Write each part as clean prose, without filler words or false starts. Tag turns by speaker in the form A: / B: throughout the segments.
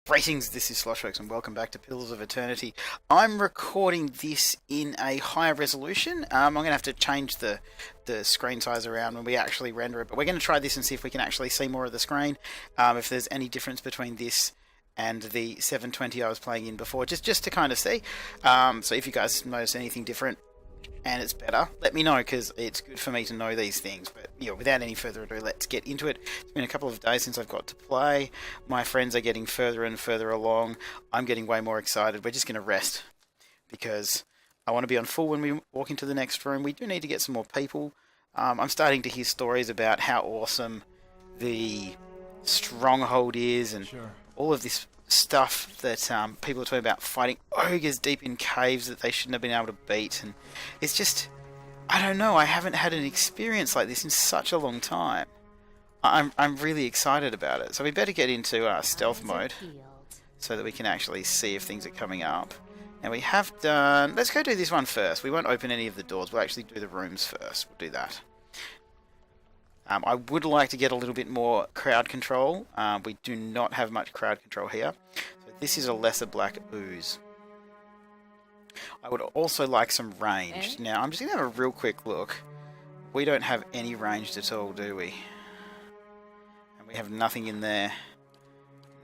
A: Greetings, this is Slosh and welcome back to Pillars of Eternity. I'm recording this in a higher resolution. I'm going to have to change the screen size around when we actually render it, but we're going to try this and see if we can actually see more of the screen, if there's any difference between this and the 720 I was playing in before, just to kind of see. So if you guys notice anything different and it's better, let me know, because it's good for me to know these things. But without any further ado, let's get into it. It's been a couple of days since I've got to play. My friends are getting further and further along. I'm getting way more excited. We're just going to rest because I want to be on full when we walk into the next room. We do need to get some more people. I'm starting to hear stories about how awesome the stronghold is and all of this stuff that people are talking about, fighting ogres deep in caves that they shouldn't have been able to beat, and it's just, I don't know, I haven't had an experience like this in such a long time. I'm really excited about it, so we better get into stealth mode so that we can actually see if things are coming up. And we have done, let's go do this one first. We won't open any of the doors, we'll actually do the rooms first. We'll do that. I would like to get a little bit more crowd control. We do not have much crowd control here. So this is a lesser black ooze. I would also like some ranged. Now, I'm just going to have a real quick look. We don't have any ranged at all, do we? And we have nothing in there.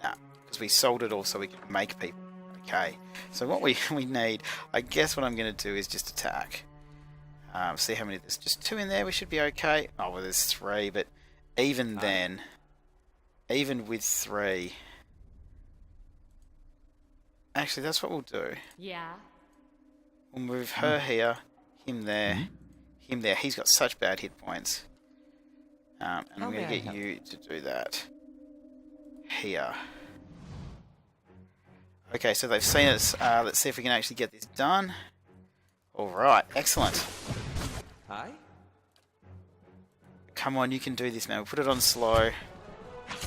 A: Nah, because we sold it all so we could make people. Okay, so what we need, I guess what I'm going to do is just attack. See how many, there's just 2 in there, we should be okay. Oh, well, there's 3, but even then, even with 3, actually, that's what we'll do.
B: Yeah.
A: We'll move her here, him there, him there. He's got such bad hit points. And I'm going to get you to do that here. Okay, so they've seen us. Let's see if we can actually get this done. Alright, excellent.
C: Hi?
A: Come on, you can do this, man. We'll put it on slow.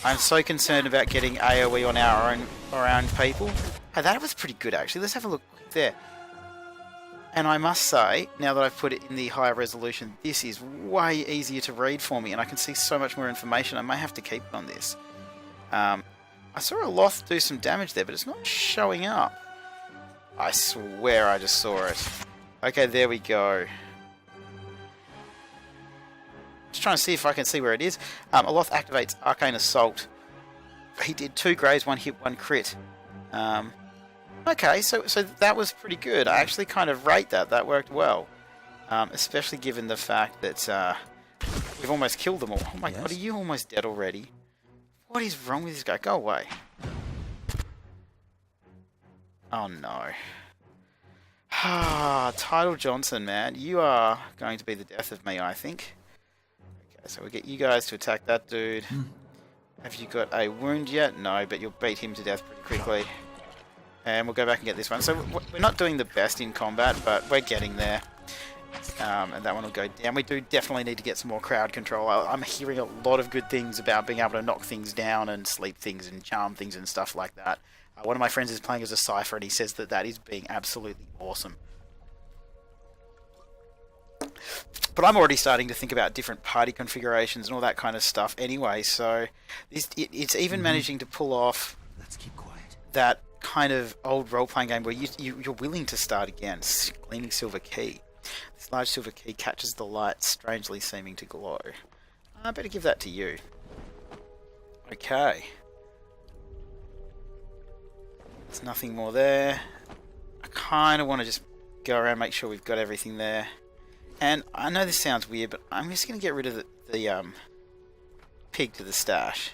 A: I'm so concerned about getting AoE on our own people. Hey, that was pretty good, actually. Let's have a look there. And I must say, now that I've put it in the higher resolution, this is way easier to read for me, and I can see so much more information. I may have to keep it on this. I saw a Loth do some damage there, but it's not showing up. I swear I just saw it. Okay, there we go. Just trying to see if I can see where it is. Aloth activates Arcane Assault. He did 2 graves, 1 hit, 1 crit. Okay, so that was pretty good. I actually kind of rate that. That worked well. Especially given the fact that we've almost killed them all. Oh my god, are you almost dead already? What is wrong with this guy? Go away. Oh no. Tidal Johnson, man. You are going to be the death of me, I think. Okay, so we'll get you guys to attack that dude. Have you got a wound yet? No, but you'll beat him to death pretty quickly. And we'll go back and get this one. So we're not doing the best in combat, but we're getting there. And that one will go down. We do definitely need to get some more crowd control. I'm hearing a lot of good things about being able to knock things down and sleep things and charm things and stuff like that. One of my friends is playing as a Cypher and he says that that is being absolutely awesome. But I'm already starting to think about different party configurations and all that kind of stuff anyway, so it's even managing to pull off that kind of old role-playing game where you're willing to start again. Gleaming silver key. This large silver key catches the light, strangely seeming to glow. I better give that to you. Okay. There's nothing more there. I kind of want to just go around and make sure we've got everything there. And I know this sounds weird, but I'm just going to get rid of the pig to the stash.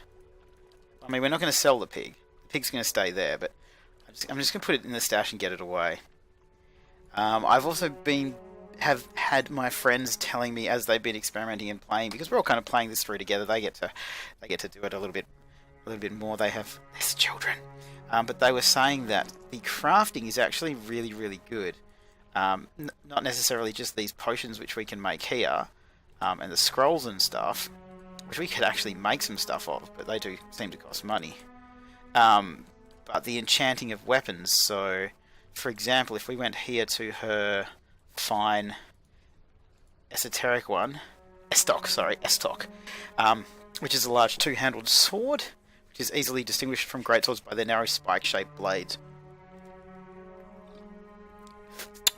A: I mean, we're not going to sell the pig. The pig's going to stay there, but I'm just going to put it in the stash and get it away. I've also have had my friends telling me as they've been experimenting and playing, because we're all kind of playing this through together. They get to do it a little bit more. There's children. But they were saying that the crafting is actually really, really good. Not necessarily just these potions which we can make here, and the scrolls and stuff, which we could actually make some stuff of, but they do seem to cost money. But the enchanting of weapons, so, for example, if we went here to her fine esoteric one, Estoc, which is a large 2-handled sword, which is easily distinguished from greatswords by their narrow spike-shaped blades.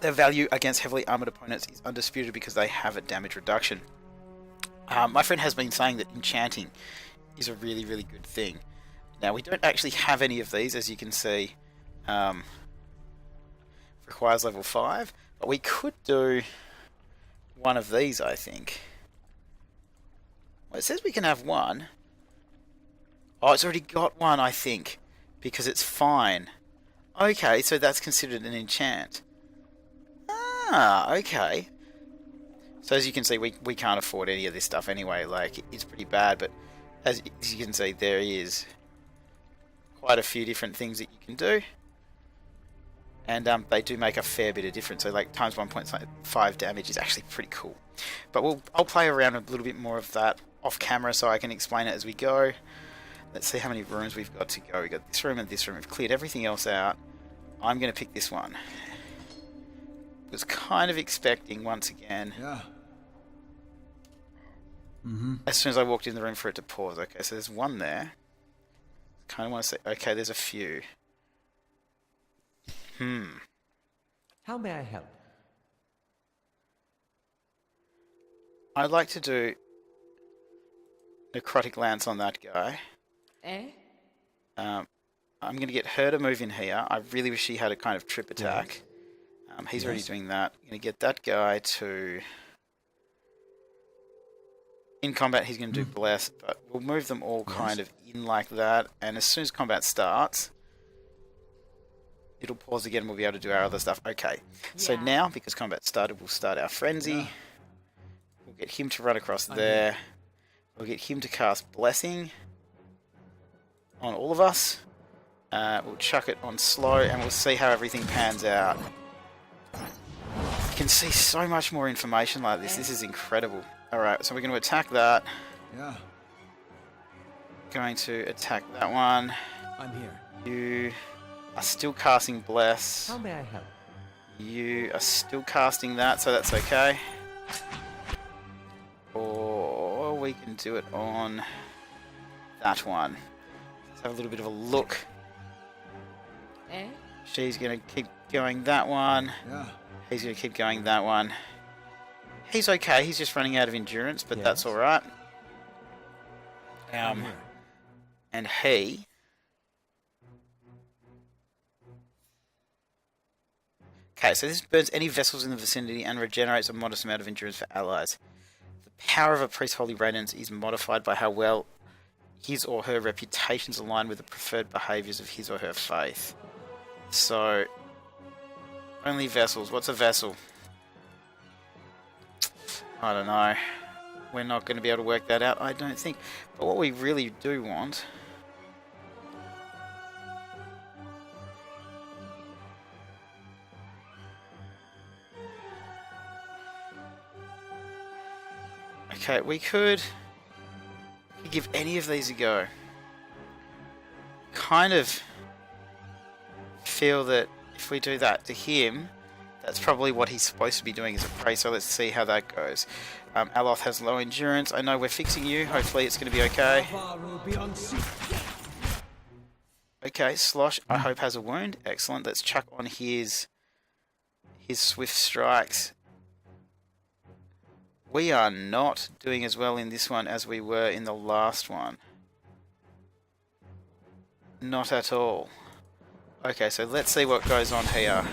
A: Their value against heavily armoured opponents is undisputed because they have a damage reduction. My friend has been saying that enchanting is a really, really good thing. Now, we don't actually have any of these, as you can see. Requires level 5, but we could do one of these, I think. Well, it says we can have one. Oh, it's already got one, I think, because it's fine. Okay, so that's considered an enchant. Ah, okay. So as you can see, we can't afford any of this stuff anyway. Like, it's pretty bad, but as you can see, there is quite a few different things that you can do. And they do make a fair bit of difference. So like times 1.5 damage is actually pretty cool. But I'll play around a little bit more of that off camera so I can explain it as we go. Let's see how many rooms we've got to go. We've got this room and this room. We've cleared everything else out. I'm going to pick this one. Was kind of expecting once again.
B: Yeah.
A: As soon as I walked in the room for it to pause. Okay, so there's one there. Kind of want to say, okay, there's a few.
C: How may I help?
A: I'd like to do necrotic lance on that guy. I'm going to get her to move in here. I really wish she had a kind of trip attack. He's already doing that. I'm going to get that guy to... In combat, he's going to do bless, but we'll move them all kind of in like that. And as soon as combat starts, it'll pause again and we'll be able to do our other stuff. Okay, so now, because combat started, we'll start our frenzy. We'll get him to run across there. We'll get him to cast blessing on all of us. We'll chuck it on slow and we'll see how everything pans out. You can see so much more information like this. This is incredible. Alright, so we're going to attack that.
B: Yeah.
A: Going to attack that one.
B: I'm here.
A: You are still casting bless.
C: How may I help?
A: You are still casting that, so that's okay. Or we can do it on that one. Let's have a little bit of a look. She's going to keep going that one.
B: Yeah.
A: He's going to keep going that one. He's okay, he's just running out of endurance, but that's alright. And he... Okay, so this burns any vessels in the vicinity and regenerates a modest amount of endurance for allies. The power of a priest's holy radiance is modified by how well his or her reputations align with the preferred behaviours of his or her faith. So, only vessels. What's a vessel? I don't know. We're not going to be able to work that out, I don't think. But what we really do want... Okay, we could give any of these a go. Kind of feel that if we do that to him... That's probably what he's supposed to be doing as a prey, so let's see how that goes. Aloth has low endurance. I know we're fixing you. Hopefully it's going to be okay. Okay, Slosh, I hope has a wound. Excellent. Let's chuck on his swift strikes. We are not doing as well in this one as we were in the last one. Not at all. Okay, so let's see what goes on here.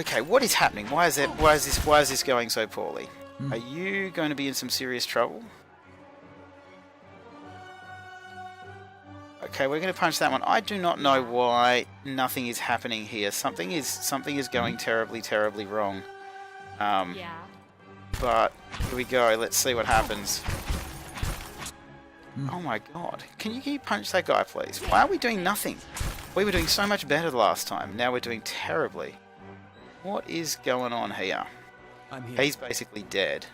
A: Okay, what is happening? Why is this going so poorly? Are you going to be in some serious trouble? Okay, we're going to punch that one. I do not know why nothing is happening here. Something is going terribly, terribly wrong. But here we go. Let's see what happens. Oh my god. Can you punch that guy, please? Why are we doing nothing? We were doing so much better last time. Now we're doing terribly. What is going on here?
B: I'm here.
A: He's basically dead.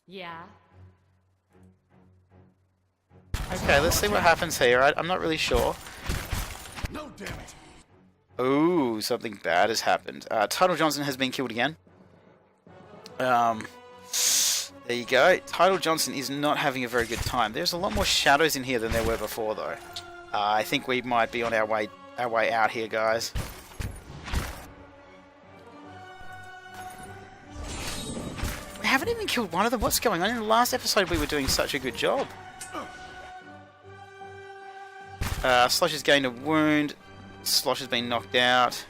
D: Yeah.
A: Okay, let's see what happens here. I'm not really sure.
B: No damage.
A: Ooh, something bad has happened. Tidal Johnson has been killed again. There you go. Tidal Johnson is not having a very good time. There's a lot more shadows in here than there were before, though. I think we might be on our way out here, guys. We haven't even killed one of them. What's going on? In the last episode, we were doing such a good job. Slosh has gained a wound. Slosh has been knocked out.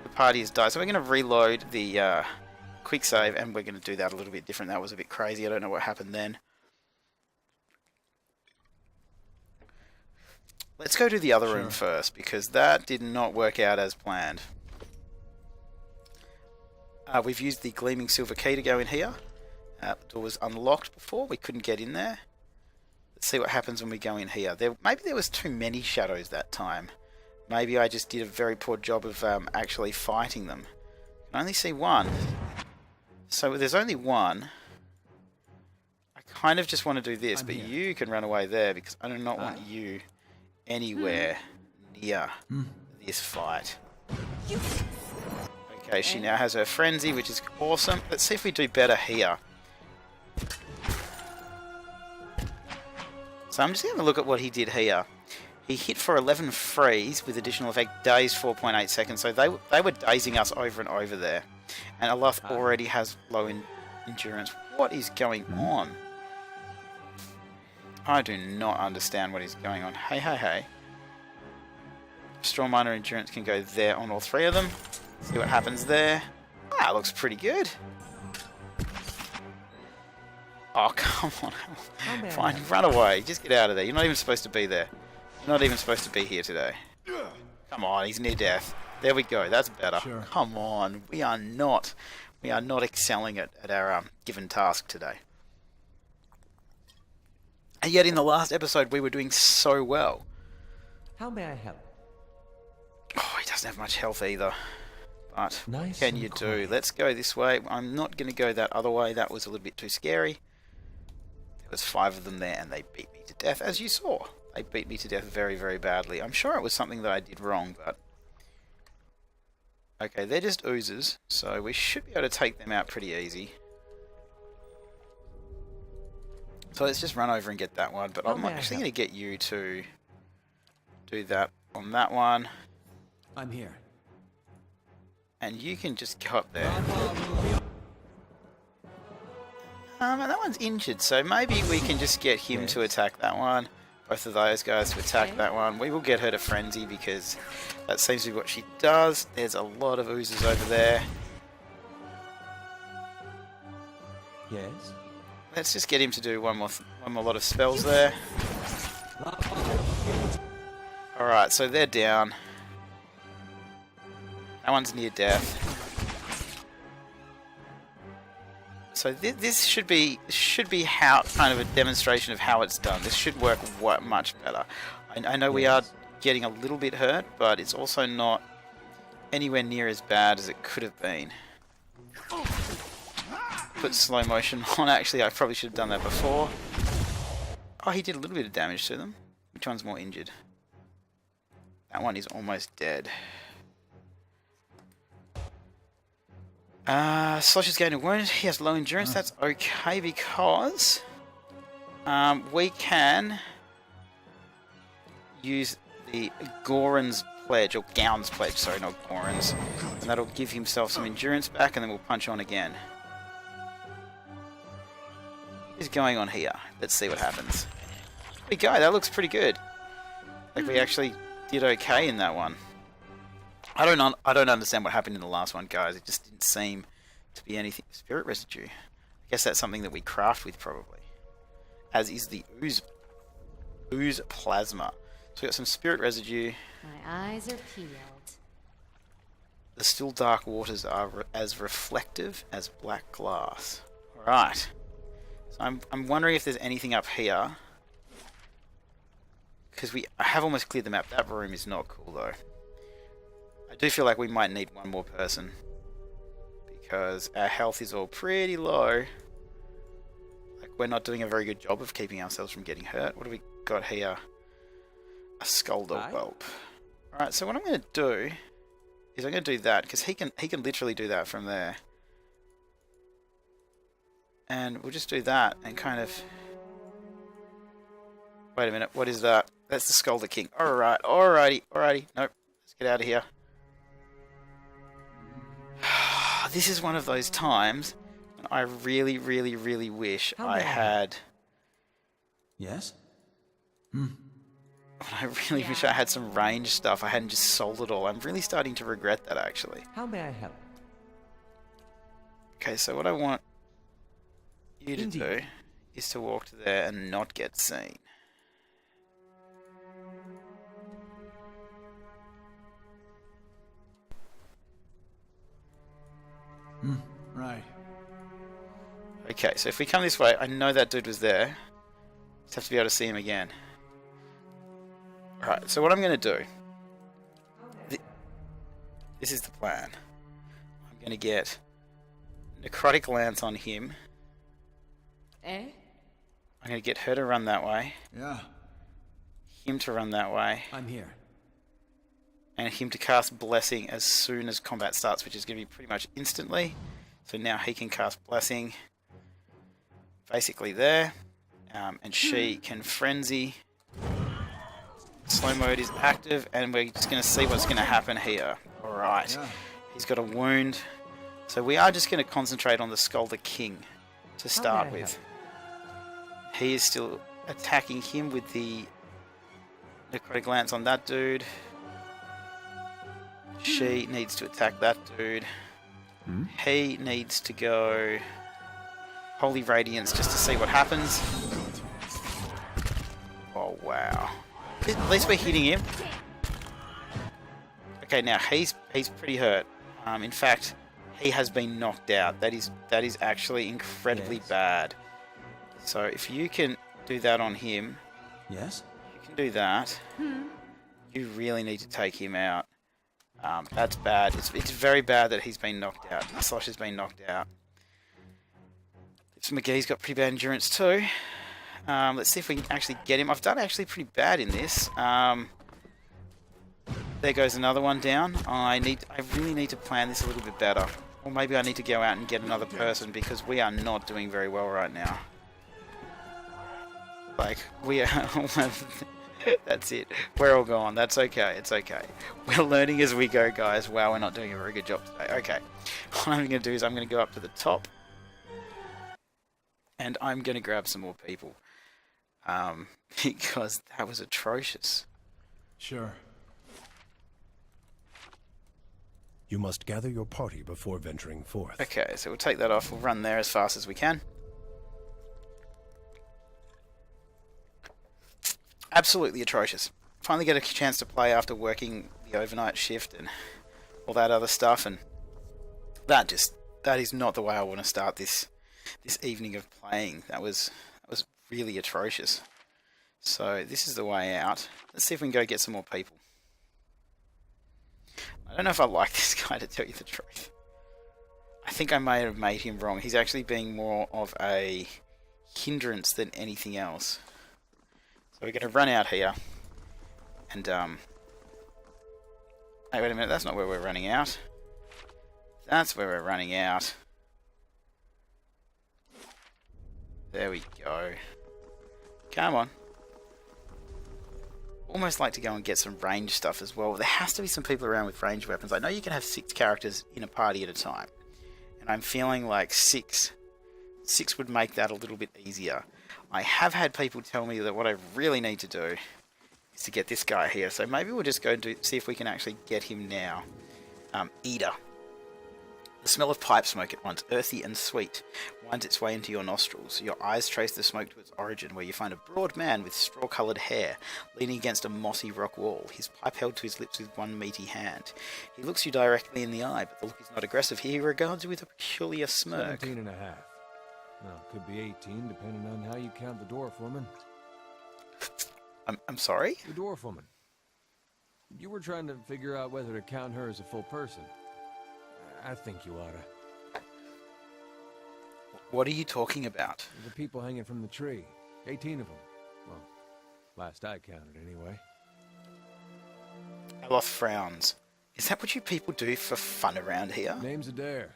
A: The party has died. So we're going to reload the quick save, and we're going to do that a little bit different. That was a bit crazy. I don't know what happened then. Let's go to the other room first, because that did not work out as planned. We've used the gleaming silver key to go in here. The door was unlocked before. We couldn't get in there. Let's see what happens when we go in here. Maybe there was too many shadows that time. Maybe I just did a very poor job of actually fighting them. I can only see one. So there's only one. I kind of just want to do this, but you can run away there, because I do not want you anywhere near this fight. Okay, she now has her frenzy, which is awesome. Let's see if we do better here. So I'm just going to look at what he did here. He hit for 11 freeze with additional effect, dazed 4.8 seconds. So they were dazing us over and over there. And Aloth already has low endurance. What is going on? I do not understand what is going on. Hey. Strong minor endurance can go there on all three of them. See what happens there. Ah, looks pretty good. Oh, come on. Fine, run away. Just get out of there. You're not even supposed to be there. You're not even supposed to be here today. Come on, he's near death. There we go. That's better. Sure. Come on. We are not excelling at our given task today. And yet in the last episode we were doing so well.
C: How may I help?
A: Oh, he doesn't have much health either. But what can you do? Let's go this way. I'm not going to go that other way. That was a little bit too scary. There was 5 of them there, and they beat me to death, as you saw. They beat me to death very, very badly. I'm sure it was something that I did wrong, but... Okay, they're just oozes, so we should be able to take them out pretty easy. So let's just run over and get that one, but I'm actually going to get you to do that on that one.
B: I'm here.
A: And you can just go up there. And that one's injured, so maybe we can just get him to attack that one. Both of those guys to attack that one. We will get her to frenzy, because that seems to be what she does. There's a lot of oozes over there.
C: Yes.
A: Let's just get him to do one more lot of spells there. Alright, so they're down. That one's near death. So this should be how kind of a demonstration of how it's done. This should work much better. I know we are getting a little bit hurt, but it's also not anywhere near as bad as it could have been. Put slow motion on. Actually, I probably should have done that before. Oh, he did a little bit of damage to them. Which one's more injured? That one is almost dead. Slosh is going to wound. He has low endurance. That's okay, because we can use the Goran's pledge, or Gown's pledge, sorry, not Goran's, and that'll give himself some endurance back, and then we'll punch on again. What is going on here? Let's see what happens. There we go. That looks pretty good. Like we actually did okay in that one. I don't understand what happened in the last one, guys. It just didn't seem to be anything. Spirit residue. I guess that's something that we craft with, probably. As is the ooze plasma. So we got some spirit residue.
D: My eyes are peeled.
A: The still dark waters are as reflective as black glass. Alright. So I'm wondering if there's anything up here. Because I have almost cleared the map. That room is not cool, though. I do feel like we might need one more person, because our health is all pretty low. Like, we're not doing a very good job of keeping ourselves from getting hurt. What do we got here? A Skulldog Whelp. Alright, so what I'm going to do is I'm going to do that, because he can literally do that from there. And we'll just do that and kind of... Wait a minute, what is that? That's the Scolder King. Alright, alrighty. Nope, let's get out of here. This is one of those times when I really, really, really wish I had...
B: Yes?
A: I really wish I had some range stuff. I hadn't just sold it all. I'm really starting to regret that, actually.
C: How may I help?
A: Okay, so what I want you to do is to walk to there and not get seen.
B: Right.
A: Okay, so if we come this way, I know that dude was there. Just have to be able to see him again. Alright, so what I'm going to do... This is the plan. I'm going to get Necrotic Lance on him. I'm going to get her to run that way.
B: Yeah.
A: Him to run that way.
B: I'm here.
A: And him to cast Blessing as soon as combat starts, which is going to be pretty much instantly. So now he can cast Blessing basically there. And she can Frenzy. Slow mode is active, and we're just going to see what's going to happen here. Alright.
B: Yeah.
A: He's got a wound. So we are just going to concentrate on the Scolder King to start with. He is still attacking him with the Necrotic Lance on that dude. She needs to attack that dude. He needs to go Holy Radiance just to see what happens. Oh wow. At least we're hitting him. Okay, now he's pretty hurt. In fact, he has been knocked out. That is actually incredibly bad. So if you can do that on him,
B: Yes?
A: you can do that. You really need to take him out. That's bad. It's very bad that he's been knocked out. Slosh has been knocked out. This McGee's got pretty bad endurance too. Let's see if we can actually get him. I've done actually pretty bad in this. There goes another one down. I really need to plan this a little bit better. Or maybe I need to go out and get another person, because we are not doing very well right now. Like, we are... That's it. We're all gone. That's okay. It's okay. We're learning as we go, guys. Wow, we're not doing a very good job today. Okay. What I'm going to do is I'm going to go up to the top. And I'm going to grab some more people. Because that was atrocious.
B: Sure.
D: You must gather your party before venturing forth.
A: Okay, so we'll take that off. We'll run there as fast as we can. Absolutely atrocious. Finally get a chance to play after working the overnight shift and all that other stuff, and that is not the way I want to start this evening of playing. That was really atrocious. So this is the way out. Let's see if we can go get some more people. I don't know if I like this guy, to tell you the truth. I think I may have made him wrong. He's actually being more of a hindrance than anything else. So we're going to run out here. And, hey, wait a minute. That's not where we're running out. That's where we're running out. There we go. Come on. Almost like to go and get some range stuff as well. There has to be some people around with range weapons. I know you can have 6 characters in a party at a time. And I'm feeling like 6 would make that a little bit easier. I have had people tell me that what I really need to do is to get this guy here. So maybe we'll just go and see if we can actually get him now. Eater. The smell of pipe smoke, at once earthy and sweet, winds its way into your nostrils. Your eyes trace the smoke to its origin, where you find a broad man with straw-coloured hair, leaning against a mossy rock wall, his pipe held to his lips with one meaty hand. He looks you directly in the eye, but the look is not aggressive. He regards you with a peculiar smirk.
E: 17 and a half. Well, could be 18, depending on how you count the dwarf woman.
A: I'm sorry?
E: The dwarf woman. You were trying to figure out whether to count her as a full person. I think you oughta.
A: What are you talking about?
E: The people hanging from the tree. 18 of them. Well, last I counted, anyway.
A: Aloth frowns. Is that what you people do for fun around here?
E: Name's Adair.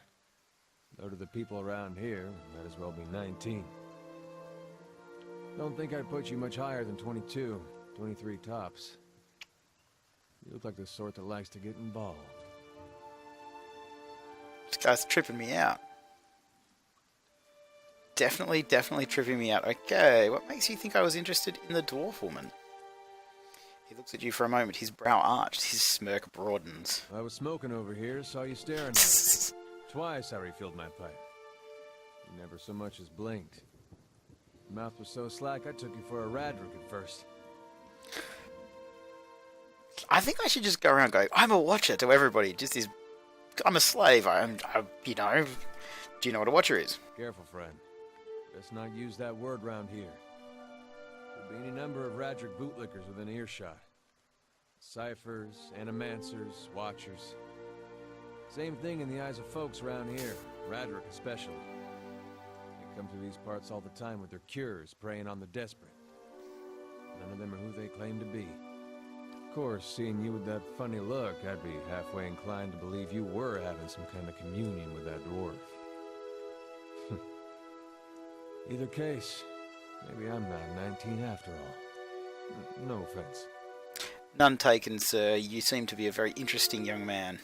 E: Though to the people around here, might as well be 19. Don't think I'd put you much higher than 22, 23 tops. You look like the sort that likes to get involved.
A: This guy's tripping me out. Definitely tripping me out. Okay, what makes you think I was interested in the dwarf woman? He looks at you for a moment, his brow arched, his smirk broadens.
E: I was smoking over here, saw you staring at me. Twice I refilled my pipe. You never so much as blinked. Your mouth was so slack I took you for a Radric at first.
A: I think I should just go around going, I'm a watcher to everybody. Just this, I'm a slave. You know, do you know what a watcher is?
E: Careful, friend. Let's not use that word round here. There'll be any number of Radric bootlickers within earshot. Ciphers, animancers, watchers. Same thing in the eyes of folks around here, Radric especially. They come to these parts all the time with their cures, preying on the desperate. None of them are who they claim to be. Of course, seeing you with that funny look, I'd be halfway inclined to believe you were having some kind of communion with that dwarf. Either case, maybe I'm not 19 after all. No offense.
A: None taken, sir. You seem to be a very interesting young man.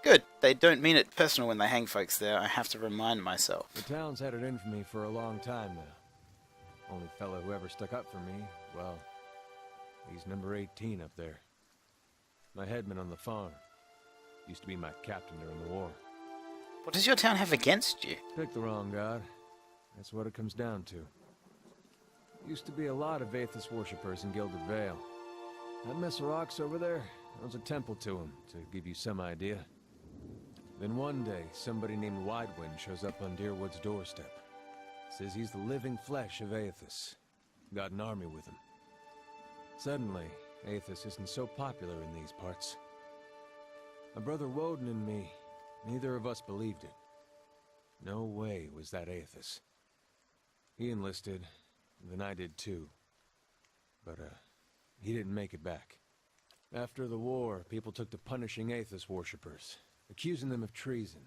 A: Good. They don't mean it personal when they hang folks there. I have to remind myself.
E: The town's had it in for me for a long time now. Only fellow who ever stuck up for me, well, he's number 18 up there. My headman on the farm. Used to be my captain during the war.
A: What does your town have against you?
E: Pick the wrong god. That's what it comes down to. Used to be a lot of Aethys worshippers in Gilded Vale. That mess of rocks over there, there was a temple to him, to give you some idea. Then one day, somebody named Widewind shows up on Deerwood's doorstep. Says he's the living flesh of Aethys. Got an army with him. Suddenly, Aethys isn't so popular in these parts. My brother Woden and me, neither of us believed it. No way was that Aethys. He enlisted, then I did too. But, he didn't make it back. After the war, people took to punishing Aethys worshippers, accusing them of treason.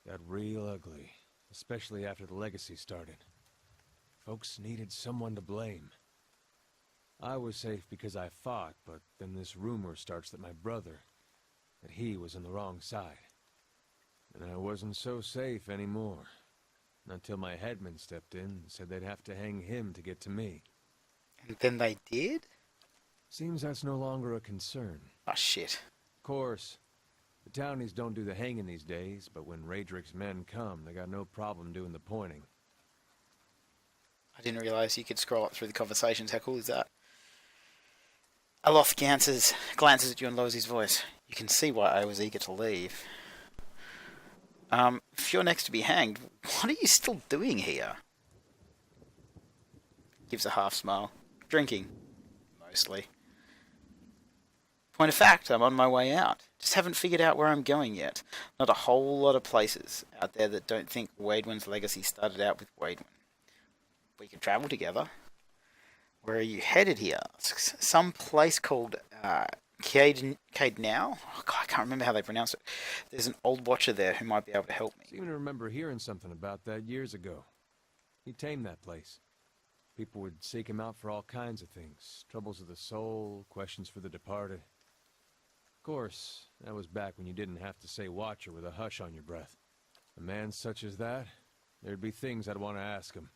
E: Got real ugly, especially after the legacy started. Folks needed someone to blame. I was safe because I fought, but then this rumor starts that my brother, that he was on the wrong side. And I wasn't so safe anymore. Until my headman stepped in and said they'd have to hang him to get to me.
A: And then they did?
E: Seems that's no longer a concern.
A: Oh, shit.
E: Of course, the townies don't do the hanging these days, but when Radric's men come, they got no problem doing the pointing.
A: I didn't realise you could scroll up through the conversations. How cool is that? Aloth glances at you and lowers his voice. You can see why I was eager to leave. If you're next to be hanged, what are you still doing here? Gives a half smile. Drinking. Mostly. Point of fact, I'm on my way out. Just haven't figured out where I'm going yet. Not a whole lot of places out there that don't think Wadewin's legacy started out with Wadewin. We could travel together. Where are you headed here? Some place called Cade now? Oh, God, I can't remember how they pronounce it. There's an old watcher there who might be able to help me.
E: I seem to remember hearing something about that years ago. He tamed that place. People would seek him out for all kinds of things. Troubles of the soul, questions for the departed. Of course, that was back when you didn't have to say watcher with a hush on your breath. A man such as that, there'd be things I'd want to ask him.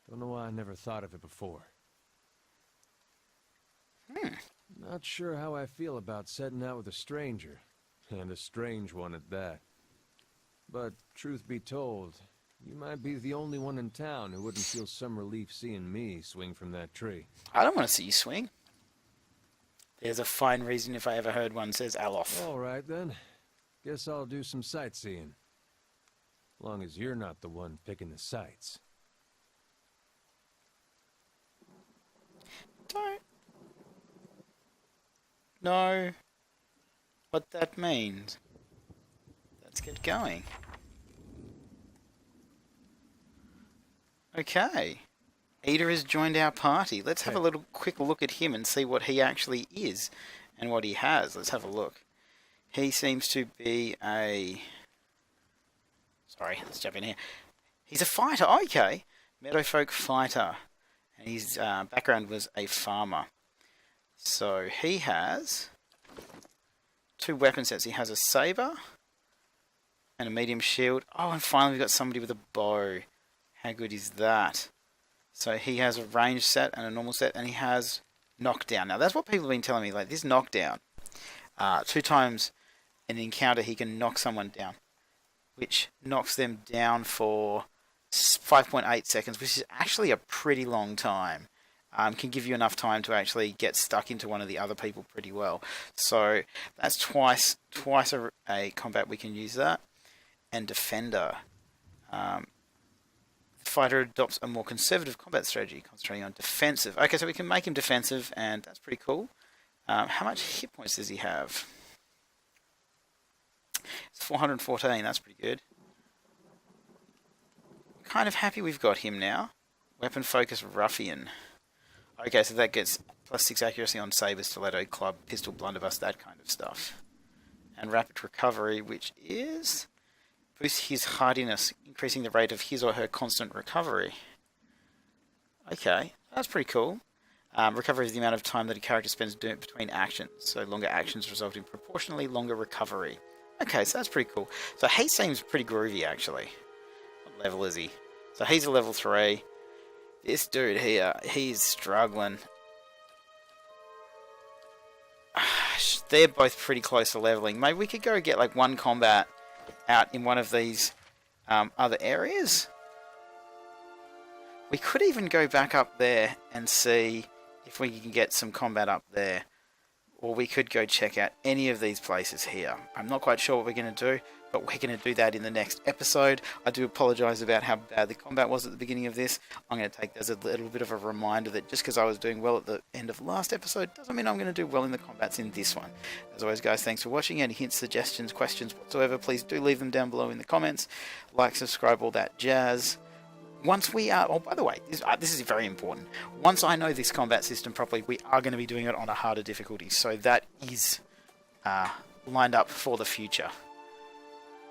E: Don't know why I never thought of it before. Not sure how I feel about setting out with a stranger, and a strange one at that. But, truth be told, you might be the only one in town who wouldn't feel some relief seeing me swing from that tree.
A: I don't want to see you swing. There's a fine reason if I ever heard one, says Aloth.
E: All right, then. Guess I'll do some sightseeing. Long as you're not the one picking the sights.
A: Don't know what that means. Let's get going. Okay. Ida has joined our party. Let's have a
B: Hey.
A: little quick look at him and see what he actually is and what he has. Let's have a look. He seems to be a... Sorry, let's jump in here. He's a fighter. Okay. Meadowfolk fighter. And his background was a farmer. So he has 2 weapon sets. He has a saber and a medium shield. Oh, and finally we've got somebody with a bow. How good is that? So he has a ranged set and a normal set, and he has knockdown. Now that's what people have been telling me, like this knockdown. 2 times in an encounter he can knock someone down, which knocks them down for 5.8 seconds, which is actually a pretty long time. Can give you enough time to actually get stuck into one of the other people pretty well. So that's twice a combat we can use that. And defender. The fighter adopts a more conservative combat strategy, concentrating on defensive. Okay, so we can make him defensive, and that's pretty cool. How much hit points does he have? It's 414, that's pretty good. Kind of happy we've got him now. Weapon focus ruffian. Okay, so that gets +6 accuracy on saber, stiletto, club, pistol, blunderbuss, that kind of stuff. And rapid recovery, which is boosts his hardiness, increasing the rate of his or her constant recovery. Okay, that's pretty cool. Recovery is the amount of time that a character spends doing it between actions, so longer actions result in proportionally longer recovery. Okay, so that's pretty cool. So he seems pretty groovy, actually. What level is he? So he's a level 3. This dude here, he's struggling. They're both pretty close to leveling. Maybe we could go get like one combat out in one of these other areas. We could even go back up there and see if we can get some combat up there. Or we could go check out any of these places here. I'm not quite sure what we're going to do, but we're going to do that in the next episode. I do apologise about how bad the combat was at the beginning of this. I'm going to take that as a little bit of a reminder that just because I was doing well at the end of the last episode doesn't mean I'm going to do well in the combats in this one. As always, guys, thanks for watching. Any hints, suggestions, questions whatsoever, please do leave them down below in the comments. Like, subscribe, all that jazz. Once we are... Oh, by the way, this is very important. Once I know this combat system properly, we are going to be doing it on a harder difficulty. So that is lined up for the future.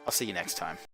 A: I'll see you next time.